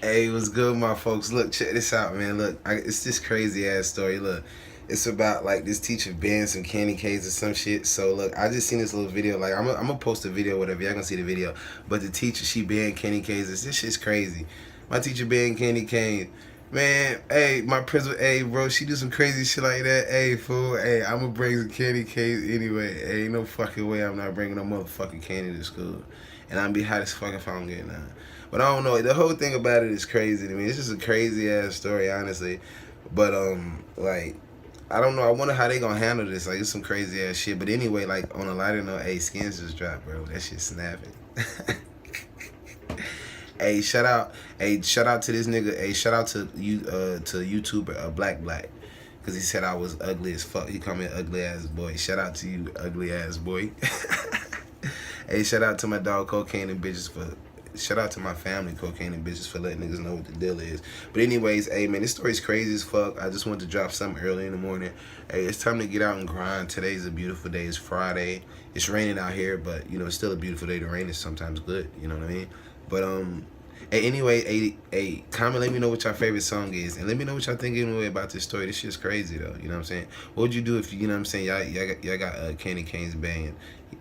Hey, what's good, my folks? Look, check this out, man. Look, it's this crazy ass story. Look, it's about like this teacher banned some candy canes or some shit. So look, I just seen this little video. Like, I'm gonna post a video, whatever. Y'all gonna see the video. But the teacher, she banned candy canes. This shit's crazy. My teacher banned candy canes. Man, hey, my principal, hey, bro, she do some crazy shit like that. Hey, fool, hey, I'm gonna bring some candy canes anyway. Hey, ain't no fucking way I'm not bringing no motherfucking candy to school. And I'm be hot as fuck if I don't get none. But I don't know. The whole thing about it is crazy to me. It's just a crazy ass story, honestly. But like, I don't know. I wonder how they gonna handle this. Like, it's some crazy ass shit. But anyway, like on a lighter note, hey, Skins just dropped, bro. That shit snapping. Hey, shout out. Hey, shout out to this nigga. Hey, shout out to you, to YouTuber Black, because he said I was ugly as fuck. He called me an ugly ass boy. Shout out to you, ugly ass boy. Hey, shout out to my dog Cocaine and Bitches for. Shout out to my family, Cocaine and Bitches, for letting niggas know what the deal is. But anyways, hey man, this story's crazy as fuck. I just wanted to drop something early in the morning. Hey, it's time to get out and grind. Today's a beautiful day. It's Friday. It's raining out here, but you know, it's still a beautiful day. The rain is sometimes good, you know what I mean? But hey, anyway, hey, comment, let me know what your favorite song is, and let me know what y'all think anyway about this story. This shit's crazy though, you know what I'm saying? What would you do if you know what I'm saying? Y'all got candy canes banned?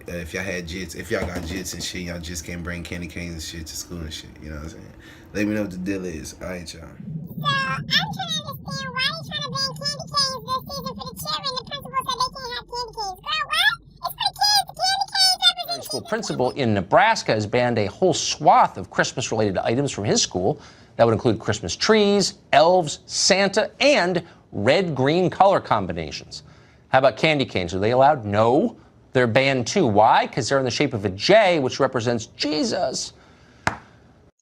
If y'all had jits, if y'all got jits and shit, y'all just can't bring candy canes and shit to school and shit, you know what I'm saying? Let me know what the deal is. All right, y'all. So, I'm trying to understand why they trying to ban candy canes this season for the children. The principal said they can't have candy canes. Girl, what? It's for the kids. The candy canes represent School principal in Nebraska has banned a whole swath of Christmas-related items from his school. That would include Christmas trees, elves, Santa, and red-green color combinations. How about candy canes? Are they allowed? No. They're banned too. Why? Because they're in the shape of a J, which represents Jesus.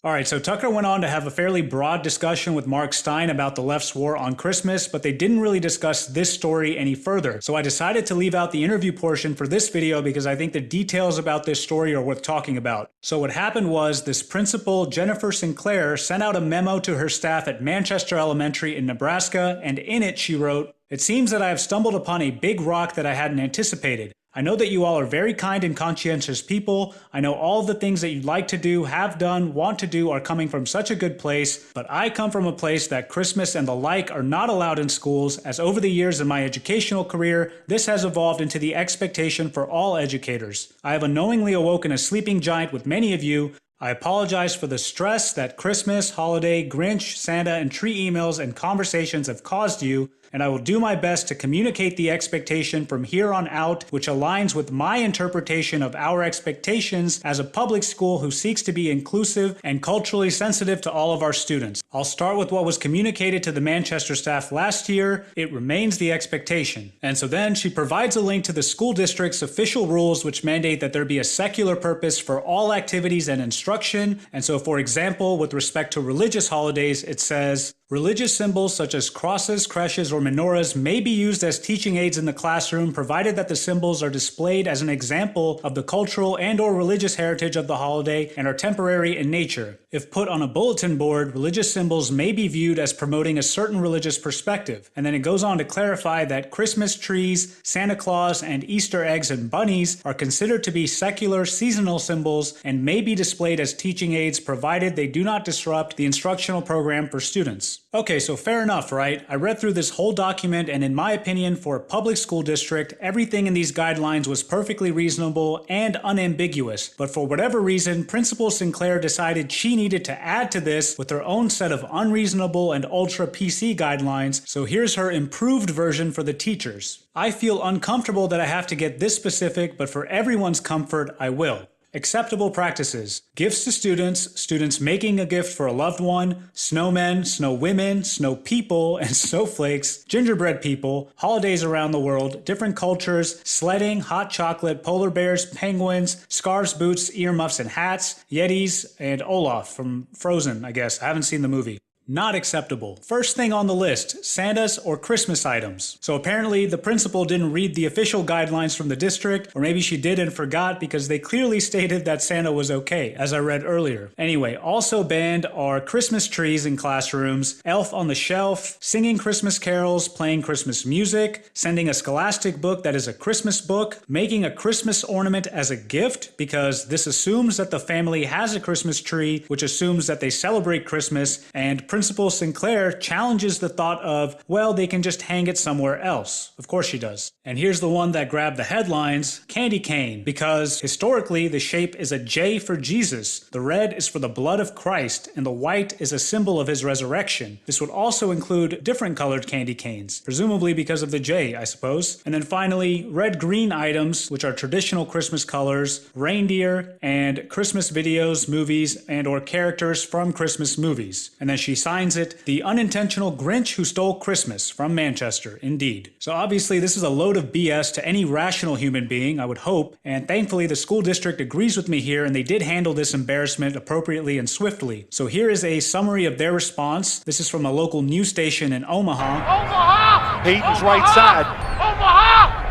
All right, so Tucker went on to have a fairly broad discussion with Mark Stein about the left's war on Christmas, but they didn't really discuss this story any further. So I decided to leave out the interview portion for this video because I think the details about this story are worth talking about. So what happened was this principal, Jennifer Sinclair, sent out a memo to her staff at Manchester Elementary in Nebraska, and in it she wrote, "It seems that I have stumbled upon a big rock that I hadn't anticipated. I know that you all are very kind and conscientious people. I know all of the things that you'd like to do, have done, want to do are coming from such a good place, but I come from a place that Christmas and the like are not allowed in schools, as over the years in my educational career, this has evolved into the expectation for all educators. I have unknowingly awoken a sleeping giant with many of you. I apologize for the stress that Christmas, holiday, Grinch, Santa, and tree emails and conversations have caused you, and I will do my best to communicate the expectation from here on out, which aligns with my interpretation of our expectations as a public school who seeks to be inclusive and culturally sensitive to all of our students. I'll start with what was communicated to the Manchester staff last year. It remains the expectation." And so then she provides a link to the school district's official rules, which mandate that there be a secular purpose for all activities and instruction. And so, for example, with respect to religious holidays, it says, "Religious symbols such as crosses, creches, or menorahs may be used as teaching aids in the classroom, provided that the symbols are displayed as an example of the cultural and/or religious heritage of the holiday and are temporary in nature. If put on a bulletin board, religious symbols may be viewed as promoting a certain religious perspective." And then it goes on to clarify that Christmas trees, Santa Claus, and Easter eggs and bunnies are considered to be secular seasonal symbols and may be displayed as teaching aids, provided they do not disrupt the instructional program for students. Okay, so fair enough, right? I read through this whole document, and in my opinion, for a public school district, everything in these guidelines was perfectly reasonable and unambiguous. But for whatever reason, Principal Sinclair decided she needed to add to this with her own set of unreasonable and ultra PC guidelines, so here's her improved version for the teachers. I feel uncomfortable that I have to get this specific, but for everyone's comfort, I will. Acceptable practices. Gifts to students, students making a gift for a loved one, snowmen, snow women, snow people, and snowflakes, gingerbread people, holidays around the world, different cultures, sledding, hot chocolate, polar bears, penguins, scarves, boots, earmuffs, and hats, Yetis, and Olaf from Frozen, I guess. I haven't seen the movie. not acceptable. First thing on the list, Santas or Christmas items. So apparently the principal didn't read the official guidelines from the district, or maybe she did and forgot because they clearly stated that Santa was okay, as I read earlier. Anyway, also banned are Christmas trees in classrooms, elf on the shelf, singing Christmas carols, playing Christmas music, sending a scholastic book that is a Christmas book, making a Christmas ornament as a gift, because this assumes that the family has a Christmas tree, which assumes that they celebrate Christmas, and Principal Sinclair challenges the thought of, well, they can just hang it somewhere else. Of course she does. And here's the one that grabbed the headlines, candy cane, because historically the shape is a J for Jesus, the red is for the blood of Christ, and the white is a symbol of his resurrection. This would also include different colored candy canes, presumably because of the J, I suppose. And then finally, red-green items, which are traditional Christmas colors, reindeer, and Christmas videos, movies, and or characters from Christmas movies. And then she signs it, the unintentional Grinch who stole Christmas from Manchester, indeed. So obviously this is a load of BS to any rational human being, I would hope, and thankfully the school district agrees with me here and they did handle this embarrassment appropriately and swiftly. So here is a summary of their response. This is from a local news station in Omaha. Omaha! Peyton's right side. Omaha!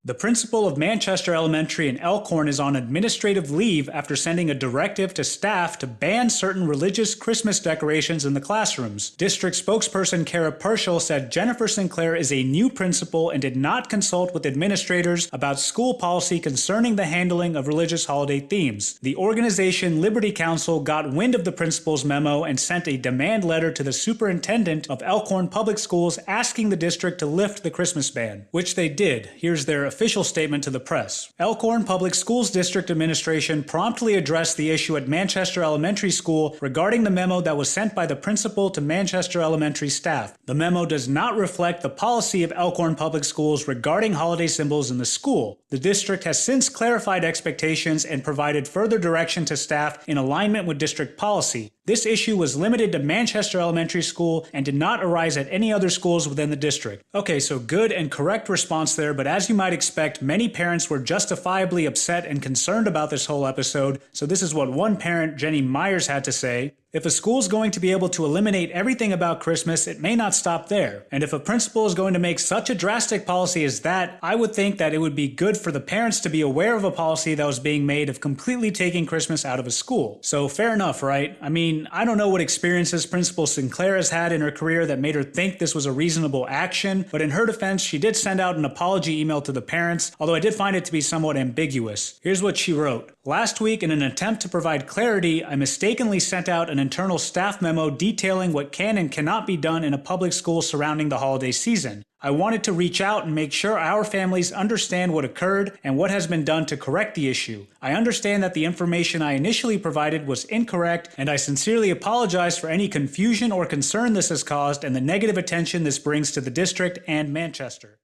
The principal of Manchester Elementary in Elkhorn is on administrative leave after sending a directive to staff to ban certain religious Christmas decorations in the classrooms. District spokesperson Kara Pershel said Jennifer Sinclair is a new principal and did not consult with administrators about school policy concerning the handling of religious holiday themes. The organization Liberty Council got wind of the principal's memo and sent a demand letter to the superintendent of Elkhorn Public Schools asking the district to lift the Christmas ban, which they did. Here's their official statement to the press. Elkhorn Public Schools District Administration promptly addressed the issue at Manchester Elementary School regarding the memo that was sent by the principal to Manchester Elementary staff. The memo does not reflect the policy of Elkhorn Public Schools regarding holiday symbols in the school. The district has since clarified expectations and provided further direction to staff in alignment with district policy. This issue was limited to Manchester Elementary School and did not arise at any other schools within the district. Okay, so good and correct response there, but as you might expect, many parents were justifiably upset and concerned about this whole episode, so this is what one parent, Jenny Myers, had to say. If a school's going to be able to eliminate everything about Christmas, it may not stop there. And if a principal is going to make such a drastic policy as that, I would think that it would be good for the parents to be aware of a policy that was being made of completely taking Christmas out of a school. So fair enough, right? I mean, I don't know what experiences Principal Sinclair has had in her career that made her think this was a reasonable action, but in her defense, she did send out an apology email to the parents, although I did find it to be somewhat ambiguous. Here's what she wrote. Last week, in an attempt to provide clarity, I mistakenly sent out an internal staff memo detailing what can and cannot be done in a public school surrounding the holiday season. I wanted to reach out and make sure our families understand what occurred and what has been done to correct the issue. I understand that the information I initially provided was incorrect, and I sincerely apologize for any confusion or concern this has caused and the negative attention this brings to the district and Manchester.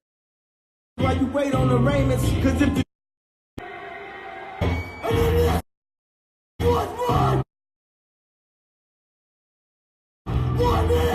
While you wait on arraignments, 'cause if the run!